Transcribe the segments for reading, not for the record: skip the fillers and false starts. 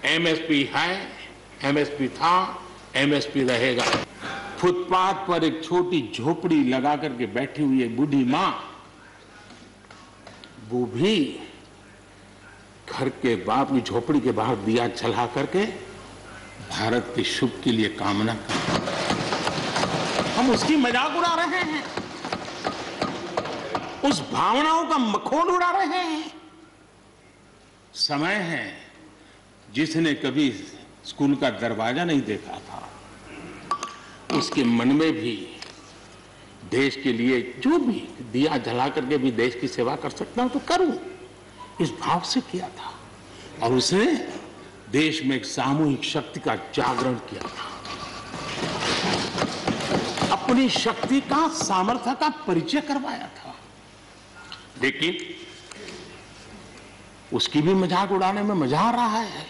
MSP है, MSP था, MSP रहेगा। फुटपाथ पर एक छोटी झोपड़ी लगा करके बैठी हुई एक बूढ़ी मां, वो भी घर के बाप की झोपड़ी के बाहर दिया जला करके भारत के शुभ के लिए कामना करते हैं। हम उसकी मजाक उड़ा रहे हैं, उस भावनाओं का मखौल उड़ा रहे हैं। समय है, जिसने कभी स्कूल का दरवाजा नहीं देखा था, उसके मन में भी देश के लिए जो भी दिया जला करके भी देश की सेवा कर सकता हूं तो करूं, इस भाव से किया था। और उसने देश में एक सामूहिक शक्ति का जागरण किया था, अपनी शक्ति का, सामर्थ्य का परिचय करवाया था। लेकिन उसकी भी मजाक उड़ाने में मजा आ रहा है।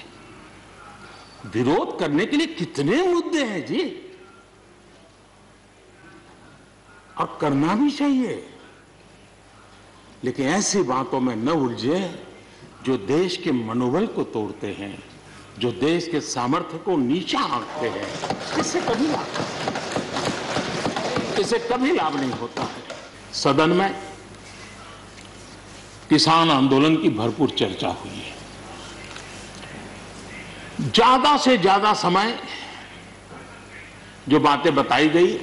विरोध करने के लिए कितने मुद्दे हैं जी, और करना भी चाहिए, लेकिन ऐसी बातों में न उलझे जो देश के मनोबल को तोड़ते हैं, जो देश के सामर्थ्य को नीचा आंकते हैं। इससे कभी लाभ नहीं होता है। सदन में किसान आंदोलन की भरपूर चर्चा हुई है। ज्यादा से ज्यादा समय जो बातें बताई गई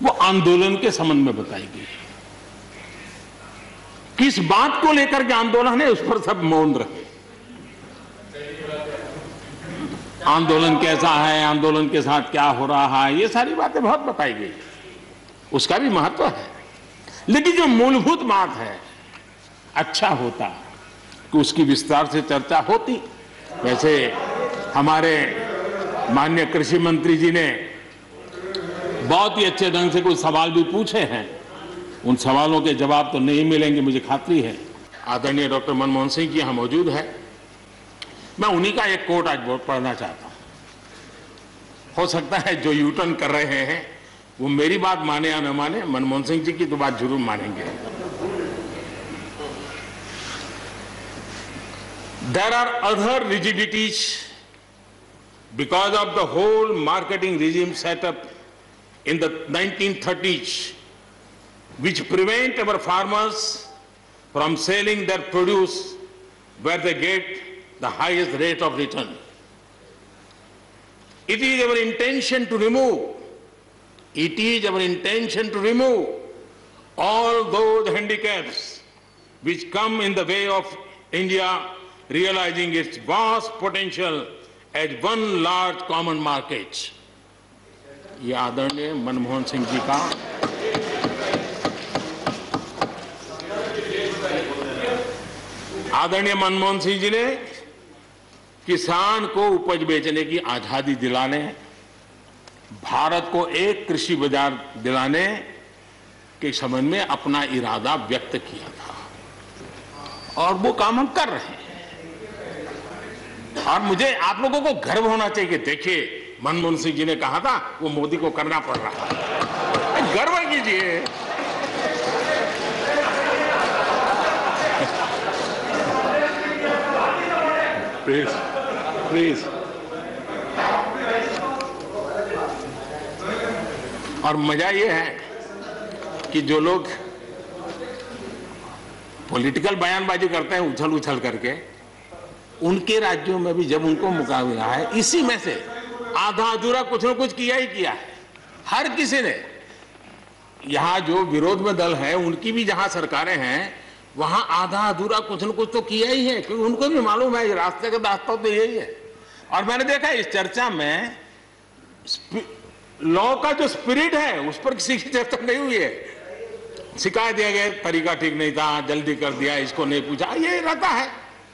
वो आंदोलन के संबंध में बताई गई। किस बात को लेकर के आंदोलन है उस पर सब मौन रहे। आंदोलन कैसा है, आंदोलन के साथ क्या हो रहा है, ये सारी बातें बहुत बताई गई, उसका भी महत्व है। लेकिन जो मूलभूत बात है, अच्छा होता कि उसकी विस्तार से चर्चा होती। वैसे हमारे माननीय कृषि मंत्री जी ने बहुत ही अच्छे ढंग से कुछ सवाल भी पूछे हैं, उन सवालों के जवाब तो नहीं मिलेंगे, मुझे खातरी है। आदरणीय डॉक्टर मनमोहन सिंह जी यहाँ मौजूद है, मैं उन्हीं का एक कोट आज पढ़ना चाहता हूं। हो सकता है जो यू टर्न कर रहे हैं वो मेरी बात माने या न माने, मनमोहन सिंह जी की तो बात जरूर मानेंगे। There are other rigidities because of the whole marketing regime set up in the 1930s, which prevent our farmers from selling their produce where they get the highest rate of return. It is our intention to remove all those handicaps which come in the way of India realizing its vast potential as one large common market. ये आदरणीय मनमोहन सिंह जी का आदरणीय मनमोहन सिंह जी ने किसान को उपज बेचने की आजादी दिलाने, भारत को एक कृषि बाजार दिलाने के संबंध में अपना इरादा व्यक्त किया था, और वो काम हम कर रहे हैं। और मुझे आप लोगों को गर्व होना चाहिए कि देखिए मनमोहन सिंह जी ने कहा था वो मोदी को करना पड़ रहा है, गर्व कीजिए। Please please. और मजा ये है कि जो लोग पॉलिटिकल बयानबाजी करते हैं उछल उछल करके, उनके राज्यों में भी जब उनको मौका मिला है, इसी में से आधा अधूरा कुछ न कुछ किया ही किया है। हर किसी ने, यहां जो विरोध में दल है उनकी भी जहां सरकारें हैं वहां आधा अधूरा कुछ न कुछ तो किया ही है, क्योंकि उनको भी मालूम है रास्ते का रास्ता तो यही है। और मैंने देखा इस चर्चा में लॉ का जो स्पिरिट है उस पर किसी की चर्चा नहीं हुई है। शिकायत दिया गया तरीका ठीक नहीं था, जल्दी कर दिया, इसको नहीं पूछा, ये रहता है।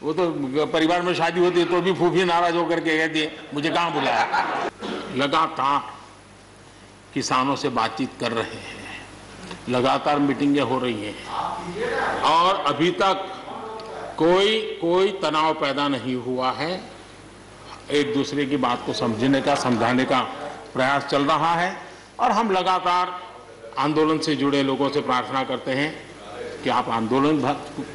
वो तो परिवार में शादी होती है तो भी फूफी नाराज होकर के कहती है मुझे कहां बुलाया। लगातार किसानों से बातचीत कर रहे हैं, लगातार मीटिंगें हो रही हैं, और अभी तक कोई तनाव पैदा नहीं हुआ है। एक दूसरे की बात को समझने का, समझाने का प्रयास चल रहा है। और हम लगातार आंदोलन से जुड़े लोगों से प्रार्थना करते हैं कि आप आंदोलन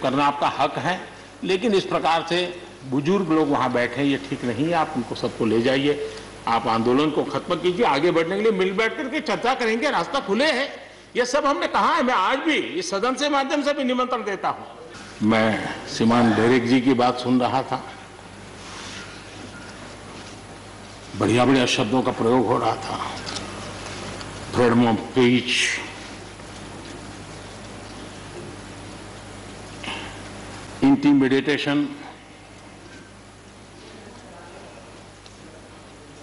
करना आपका हक है, लेकिन इस प्रकार से बुजुर्ग लोग वहां बैठे, ये ठीक नहीं है, आप उनको सबको ले जाइए, आप आंदोलन को खत्म कीजिए, आगे बढ़ने के लिए मिल बैठ करके चर्चा करेंगे, रास्ता खुले है। ये सब हमने कहा है, मैं आज भी इस सदन से माध्यम से भी निमंत्रण देता हूं। मैं श्रीमान डेरेक जी की बात सुन रहा था, बढ़िया बढ़िया शब्दों का प्रयोग हो रहा था, फ्रीडम ऑफ स्पीच, इंटिमिडेशन,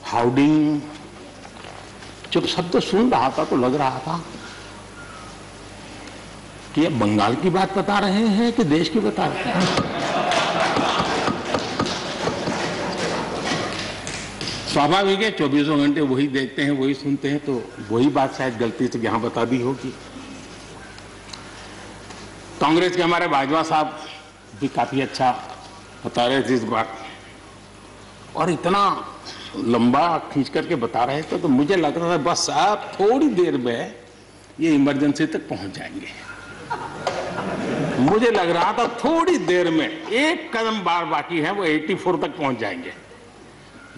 हाउडिंग। जब शब्द सुन रहा था तो लग रहा था कि ये बंगाल की बात बता रहे हैं कि देश की बता रहे हैं। स्वाभाविक है, 24 घंटे वही देखते हैं, वही सुनते हैं, तो वही बात शायद गलती से यहां बता दी होगी। कांग्रेस के हमारे बाजवा साहब भी काफी अच्छा बता रहे थे इस बार, और इतना लंबा खींच करके बता रहे थे तो मुझे लग रहा था बस आप थोड़ी देर में ये इमरजेंसी तक पहुंच जाएंगे। मुझे लग रहा था थोड़ी देर में एक कदम बार बाकी है, वो 84 तक पहुंच जाएंगे,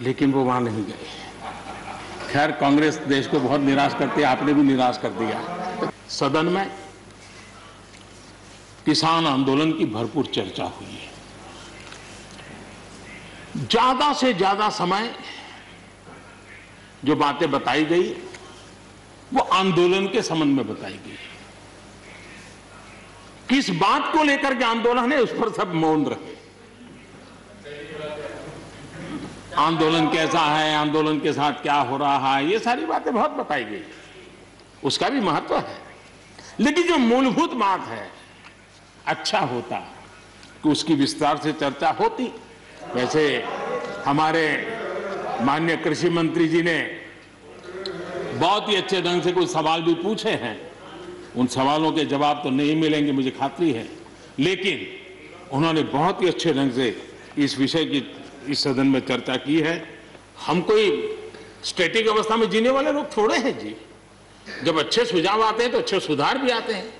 लेकिन वो वहां नहीं गए। खैर, कांग्रेस देश को बहुत निराश करती है, आपने भी निराश कर दिया। सदन में किसान आंदोलन की भरपूर चर्चा हुई है। ज्यादा से ज्यादा समय जो बातें बताई गई वो आंदोलन के संबंध में बताई गई। किस बात को लेकर के आंदोलन है उस पर सब मौन रहे। आंदोलन कैसा है, आंदोलन के साथ क्या हो रहा है, ये सारी बातें बहुत बताई गई, उसका भी महत्व है। लेकिन जो मूलभूत बात है, अच्छा होता कि उसकी विस्तार से चर्चा होती। वैसे हमारे माननीय कृषि मंत्री जी ने बहुत ही अच्छे ढंग से कुछ सवाल भी पूछे हैं, उन सवालों के जवाब तो नहीं मिलेंगे मुझे खातरी है, लेकिन उन्होंने बहुत ही अच्छे ढंग से इस विषय की इस सदन में चर्चा की है। हम कोई स्टैटिक अवस्था में जीने वाले लोग थोड़े हैं जी। जब अच्छे सुझाव आते हैं तो अच्छे सुधार भी आते हैं,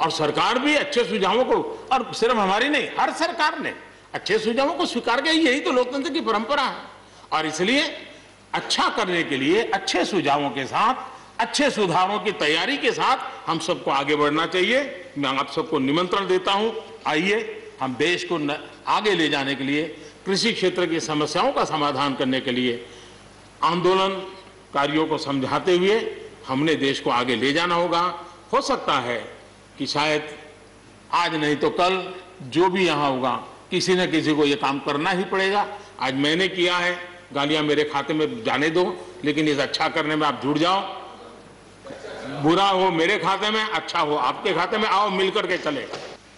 और सरकार भी अच्छे सुझावों को, और सिर्फ हमारी नहीं, हर सरकार ने अच्छे सुझावों को स्वीकार किया। यही तो लोकतंत्र की परंपरा है। और इसलिए अच्छा करने के लिए अच्छे सुझावों के साथ, अच्छे सुधारों की तैयारी के साथ हम सबको आगे बढ़ना चाहिए। मैं आप सबको निमंत्रण देता हूं, आइए हम देश को आगे ले जाने के लिए, कृषि क्षेत्र की समस्याओं का समाधान करने के लिए आंदोलनकारियों को समझाते हुए हमने देश को आगे ले जाना होगा। हो सकता है कि शायद आज नहीं तो कल जो भी यहां होगा, किसी न किसी को यह काम करना ही पड़ेगा। आज मैंने किया है, गालियां मेरे खाते में जाने दो, लेकिन इस अच्छा करने में आप जुड़ जाओ। बुरा हो मेरे खाते में, अच्छा हो आपके खाते में, आओ मिलकर के चले।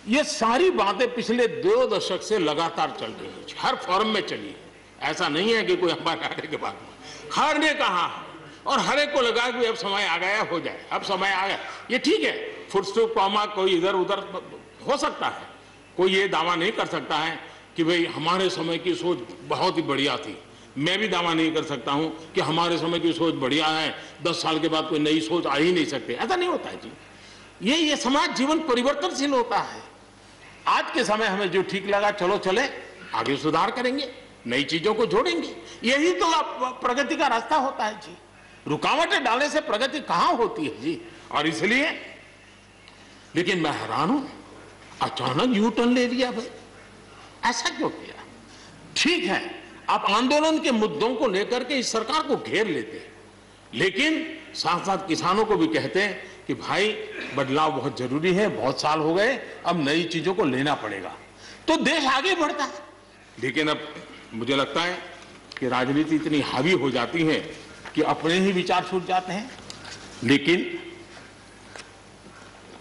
ये सारी बातें पिछले 2 दशक से लगातार चल रही है, हर फॉरम में चली है। ऐसा नहीं है कि कोई हमारे आने के बाद हर ने कहा है, और हर एक को लगा कि अब समय आ गया, हो जाए, अब समय आ गया। ये ठीक है, फुटस्टॉप कॉमा कोई इधर उधर हो सकता है, कोई ये दावा नहीं कर सकता है कि भाई हमारे समय की सोच बहुत ही बढ़िया थी। मैं भी दावा नहीं कर सकता हूं कि हमारे समय की सोच बढ़िया है, 10 साल के बाद कोई नई सोच आ ही नहीं सकती। ऐसा नहीं होता है जी। ये समाज जीवन परिवर्तनशील होता है। आज के समय हमें जो ठीक लगा चलो चले, आगे सुधार करेंगे, नई चीजों को जोड़ेंगे। यही तो प्रगति का रास्ता होता है जी। रुकावटें डालने से प्रगति कहां होती है जी। और इसलिए, लेकिन मैं हैरान हूं, अचानक यू टर्न ले लिया भाई, ऐसा क्यों किया? ठीक है, आप आंदोलन के मुद्दों को लेकर के इस सरकार को घेर लेते हैं, लेकिन साथ साथ किसानों को भी कहते हैं कि भाई बदलाव बहुत जरूरी है, बहुत साल हो गए, अब नई चीजों को लेना पड़ेगा, तो देश आगे बढ़ता है। लेकिन अब मुझे लगता है कि राजनीति इतनी हावी हो जाती है कि अपने ही विचार छूट जाते हैं। लेकिन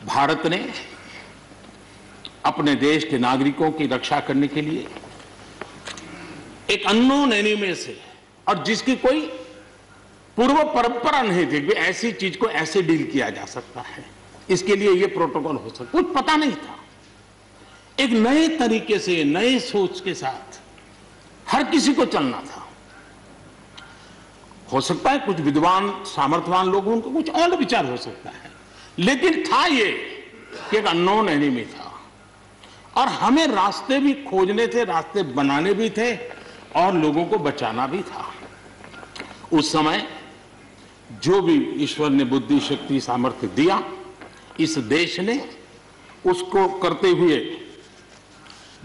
भारत ने अपने देश के नागरिकों की रक्षा करने के लिए एक अननोन एनिमी से, और जिसकी कोई पूर्व परंपरा नहीं थी कि ऐसी चीज को ऐसे डील किया जा सकता है, इसके लिए ये प्रोटोकॉल हो सकता, कुछ पता नहीं था। एक नए तरीके से, नए सोच के साथ हर किसी को चलना था। हो सकता है कुछ विद्वान सामर्थ्यवान लोग, उनको कुछ और विचार हो सकता है, लेकिन था ये कि एक अननोन एनिमी था, और हमें रास्ते भी खोजने थे, रास्ते बनाने भी थे और लोगों को बचाना भी था। उस समय जो भी ईश्वर ने बुद्धि, शक्ति, सामर्थ्य दिया, इस देश ने उसको करते हुए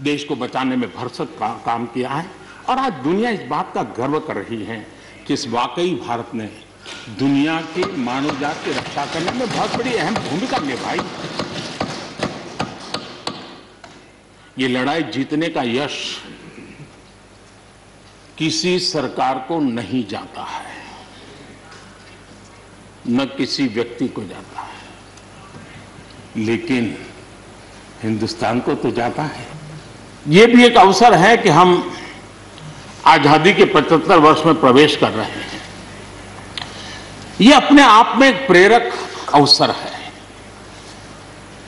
देश को बचाने में भरसक काम किया है। और आज दुनिया इस बात का गर्व कर रही है कि इस वाकई भारत ने दुनिया की मानव जात की रक्षा करने में बहुत बड़ी अहम भूमिका निभाई। ये लड़ाई जीतने का यश किसी सरकार को नहीं जाता है, न किसी व्यक्ति को जाता है, लेकिन हिंदुस्तान को तो जाता है। ये भी एक अवसर है कि हम आजादी के 75 वर्ष में प्रवेश कर रहे हैं। ये अपने आप में एक प्रेरक अवसर है।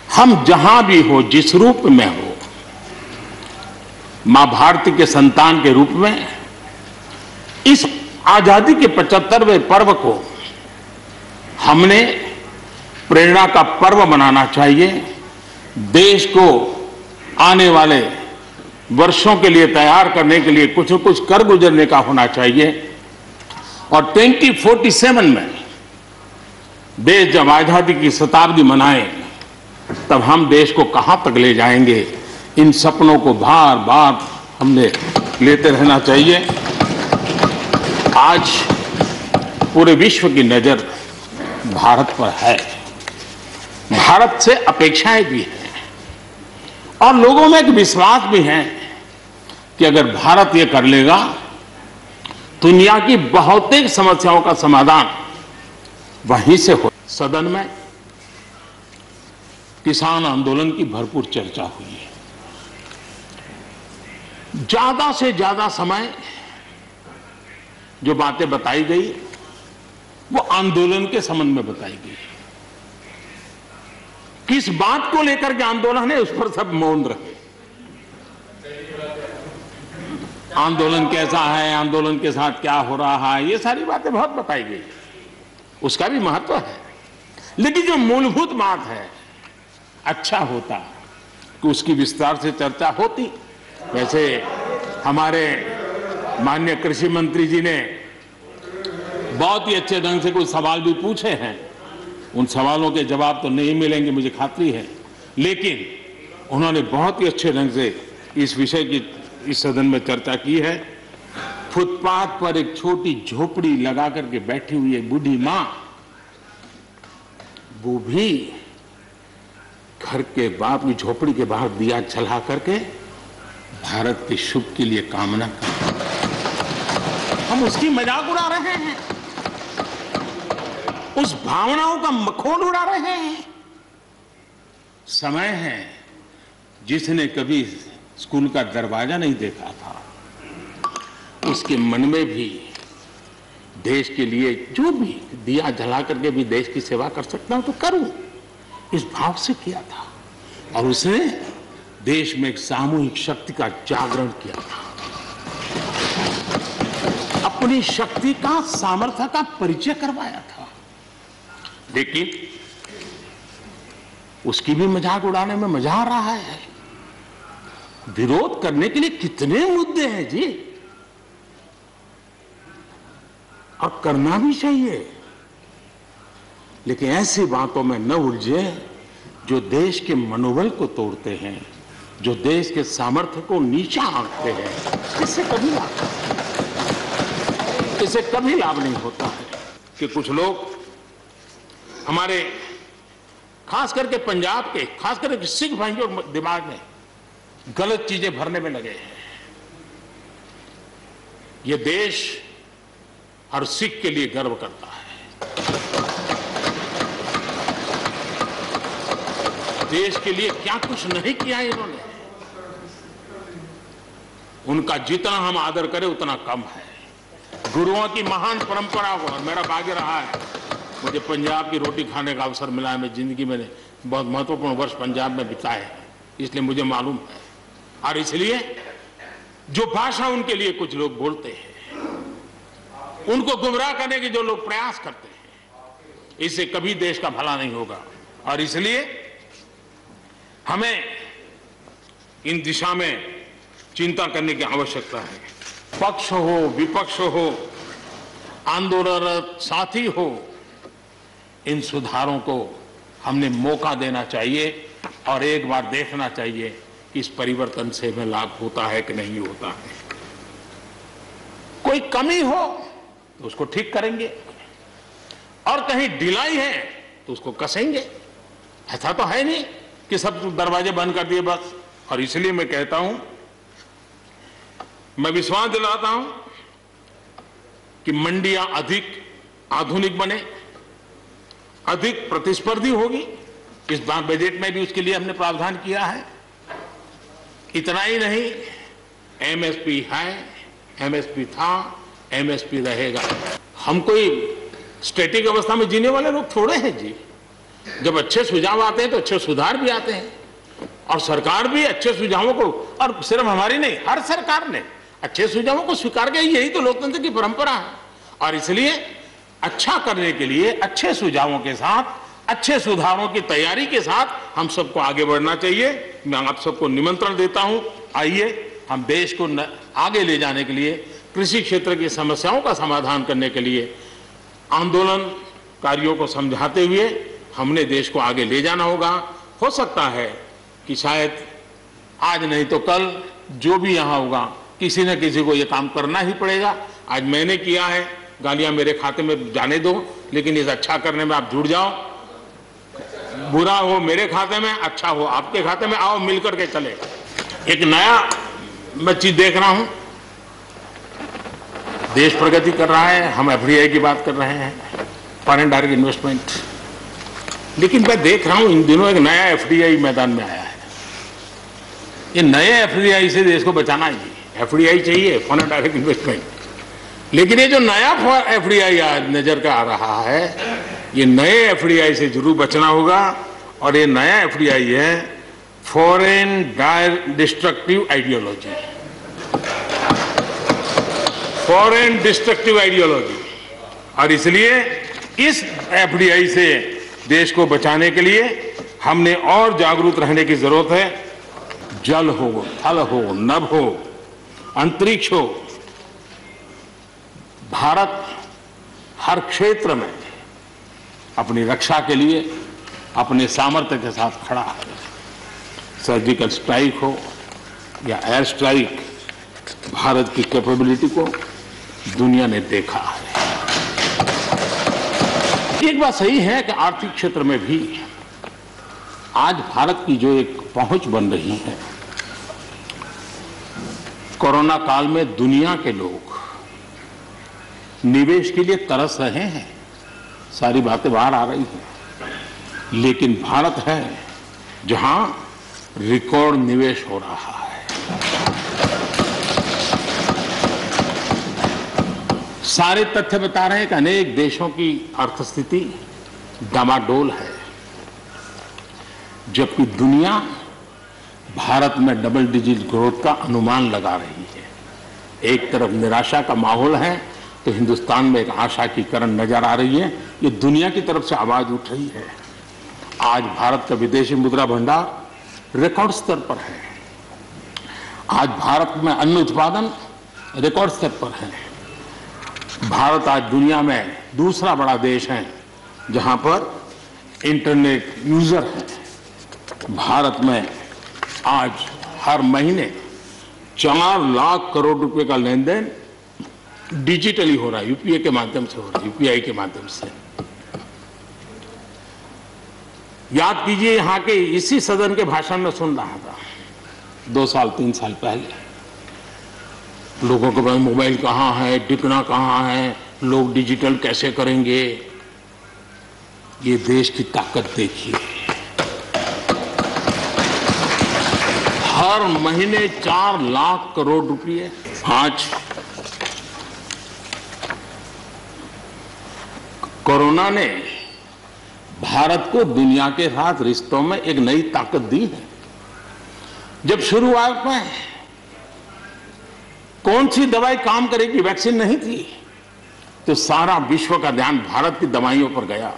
हम जहां भी हो, जिस रूप में हो, मां भारती के संतान के रूप में इस आजादी के 75वें पर्व को हमने प्रेरणा का पर्व बनाना चाहिए। देश को आने वाले वर्षों के लिए तैयार करने के लिए कुछ न कुछ कर गुजरने का होना चाहिए। और 2047 में देश जब आजादी की शताब्दी मनाए, तब हम देश को कहां तक ले जाएंगे, इन सपनों को बार बार हमने लेते रहना चाहिए। आज पूरे विश्व की नजर भारत पर है, भारत से अपेक्षाएं भी हैं और लोगों में एक विश्वास भी है कि अगर भारत ये कर लेगा, दुनिया की बहुत ही समस्याओं का समाधान वहीं से हो। सदन में किसान आंदोलन की भरपूर चर्चा हुई है। ज्यादा से ज्यादा समय जो बातें बताई गई वो आंदोलन के संबंध में बताई गई। किस बात को लेकर के आंदोलन है, उस पर सब मौन रहे। आंदोलन कैसा है, आंदोलन के साथ क्या हो रहा है, ये सारी बातें बहुत बताई गई, उसका भी महत्व है। लेकिन जो मूलभूत बात है, अच्छा होता कि उसकी विस्तार से चर्चा होती। वैसे हमारे माननीय कृषि मंत्री जी ने बहुत ही अच्छे ढंग से कुछ सवाल भी पूछे हैं। उन सवालों के जवाब तो नहीं मिलेंगे, मुझे खातरी है, लेकिन उन्होंने बहुत ही अच्छे ढंग से इस विषय की इस सदन में चर्चा की है। फुटपाथ पर एक छोटी झोपड़ी लगा करके बैठी हुई एक बूढ़ी मां, वो भी घर के बाप की झोपड़ी के बाहर दिया जला करके भारत के शुभ के लिए कामना करते हैं। हम उसकी मजाक उड़ा रहे हैं, उस भावनाओं का मखौल उड़ा रहे हैं। समय है, जिसने कभी स्कूल का दरवाजा नहीं देखा था, उसके मन में भी देश के लिए जो भी दिया जला करके भी देश की सेवा कर सकता हूं तो करूं, इस भाव से किया था। और उसने देश में एक सामूहिक शक्ति का जागरण किया था, अपनी शक्ति का, सामर्थ्य का परिचय करवाया था। लेकिन उसकी भी मजाक उड़ाने में मजा आ रहा है। विरोध करने के लिए कितने मुद्दे हैं जी, और करना भी चाहिए, लेकिन ऐसी बातों में न उलझे जो देश के मनोबल को तोड़ते हैं, जो देश के सामर्थ्य को नीचा आंकते हैं। इससे कभी लाभ नहीं होता है कि कुछ लोग हमारे खास करके पंजाब के, खास करके सिख भाइयों के दिमाग में गलत चीजें भरने में लगे हैं। ये देश हर सिख के लिए गर्व करता है। देश के लिए क्या कुछ नहीं किया इन्होंने, उनका जितना हम आदर करें उतना कम है। गुरुओं की महान परंपरा को, और मेरा भाग्य रहा है मुझे पंजाब की रोटी खाने का अवसर मिला है। मैं जिंदगी में बहुत महत्वपूर्ण वर्ष पंजाब में बिताए हैं, इसलिए मुझे मालूम है। और इसलिए जो भाषा उनके लिए कुछ लोग बोलते हैं, उनको गुमराह करने के जो लोग प्रयास करते हैं, इससे कभी देश का भला नहीं होगा। और इसलिए हमें इन दिशा में चिंता करने की आवश्यकता है। पक्ष हो, विपक्ष हो, आंदोलनरत साथी हो, इन सुधारों को हमने मौका देना चाहिए और एक बार देखना चाहिए कि इस परिवर्तन से हमें लाभ होता है कि नहीं होता है। कोई कमी हो तो उसको ठीक करेंगे और कहीं ढिलाई है तो उसको कसेंगे। ऐसा तो है नहीं कि सब दरवाजे बंद कर दिए बस। और इसलिए मैं कहता हूं, मैं विश्वास दिलाता हूं कि मंडियां अधिक आधुनिक बने, अधिक प्रतिस्पर्धी होगी। इस बार बजट में भी उसके लिए हमने प्रावधान किया है। इतना ही नहीं, एमएसपी है, एमएसपी था, एमएसपी रहेगा। हम कोई स्टैटिक अवस्था में जीने वाले लोग थोड़े हैं जी। जब अच्छे सुझाव आते हैं तो अच्छे सुधार भी आते हैं और सरकार भी अच्छे सुझावों को, और सिर्फ हमारी नहीं, हर सरकार ने अच्छे सुझावों को स्वीकार किया। यही तो लोकतंत्र की परंपरा है। और इसलिए अच्छा करने के लिए अच्छे सुझावों के साथ, अच्छे सुधारों की तैयारी के साथ हम सबको आगे बढ़ना चाहिए। मैं आप सबको निमंत्रण देता हूं, आइए हम देश को आगे ले जाने के लिए, कृषि क्षेत्र की समस्याओं का समाधान करने के लिए आंदोलनकारियों को समझाते हुए हमने देश को आगे ले जाना होगा। हो सकता है कि शायद आज नहीं तो कल जो भी यहां होगा, किसी न किसी को यह काम करना ही पड़ेगा। आज मैंने किया है, गालियां मेरे खाते में जाने दो, लेकिन इस अच्छा करने में आप जुड़ जाओ। बुरा हो मेरे खाते में, अच्छा हो आपके खाते में, आओ मिलकर के चले। एक नया मैं चीज देख रहा हूं, देश प्रगति कर रहा है, हम एफडीआई की बात कर रहे हैं, फॉरेन डायरेक्ट इन्वेस्टमेंट, लेकिन मैं देख रहा हूं इन दिनों एक नया एफडीआई मैदान में आया है। ये नए एफडीआई से देश को बचाना है जी। एफडीआई चाहिए, फॉरेन डायरेक्ट इन्वेस्टमेंट, लेकिन ये जो नया एफडीआई नजर का आ रहा है, ये नए एफडीआई से जरूर बचना होगा। और ये नया एफडीआई है foreign direct destructive ideology, foreign destructive ideology. और इसलिए इस एफडीआई से देश को बचाने के लिए हमने और जागरूक रहने की जरूरत है। जल हो, थल हो, नभ हो, अंतरिक्ष हो, भारत हर क्षेत्र में अपनी रक्षा के लिए अपने सामर्थ्य के साथ खड़ा है। सर्जिकल स्ट्राइक हो या एयर स्ट्राइक, भारत की कैपेबिलिटी को दुनिया ने देखा है। एक बात सही है कि आर्थिक क्षेत्र में भी आज भारत की जो एक पहुंच बन रही है, कोरोना काल में दुनिया के लोग निवेश के लिए तरस रहे हैं। सारी बातें बाहर आ रही हैं, लेकिन भारत है जहां रिकॉर्ड निवेश हो रहा है। सारे तथ्य बता रहे हैं कि अनेक देशों की अर्थस्थिति डामाडोल है, जबकि दुनिया भारत में डबल डिजिट ग्रोथ का अनुमान लगा रही है। एक तरफ निराशा का माहौल है तो हिंदुस्तान में एक आशा की किरण नजर आ रही है। ये दुनिया की तरफ से आवाज उठ रही है। आज भारत का विदेशी मुद्रा भंडार रिकॉर्ड स्तर पर है। आज भारत में अन्न उत्पादन रिकॉर्ड स्तर पर है। भारत आज दुनिया में दूसरा बड़ा देश है जहां पर इंटरनेट यूजर है। भारत में आज हर महीने 4 लाख करोड़ रुपए का लेन देन डिजिटली हो रहा है, यूपीआई के माध्यम से हो रहा है, यूपीआई के माध्यम से। याद कीजिए, यहां के इसी सदन के भाषण में सुन रहा था 2 साल 3 साल पहले, लोगों के पास मोबाइल कहां है, टिकना कहां है, लोग डिजिटल कैसे करेंगे। ये देश की ताकत देखिए, हर महीने 4 लाख करोड़ रुपए। आज कोरोना ने भारत को दुनिया के साथ रिश्तों में एक नई ताकत दी है। जब शुरुआत में कौन सी दवाई काम करेगी, वैक्सीन नहीं थी, तो सारा विश्व का ध्यान भारत की दवाइयों पर गया।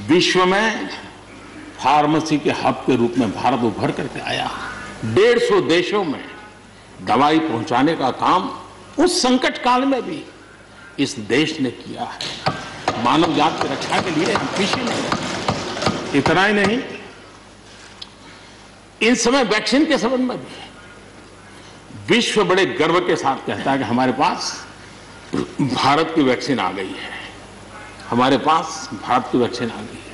विश्व में फार्मेसी के हब के रूप में भारत उभर करके आया। 150 देशों में दवाई पहुंचाने का काम उस संकट काल में भी इस देश ने किया है। मानव जात की रक्षा के लिए हम पीछे नहीं रहे। इतना ही नहीं, इन समय वैक्सीन के संबंध में भी विश्व बड़े गर्व के साथ कहता है कि हमारे पास भारत की वैक्सीन आ गई है, हमारे पास भारत की वैक्सीन आ गई है।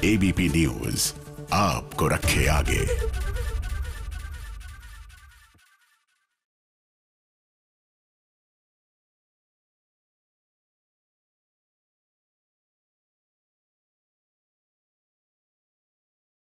एबीपी न्यूज आपको रखे आगे।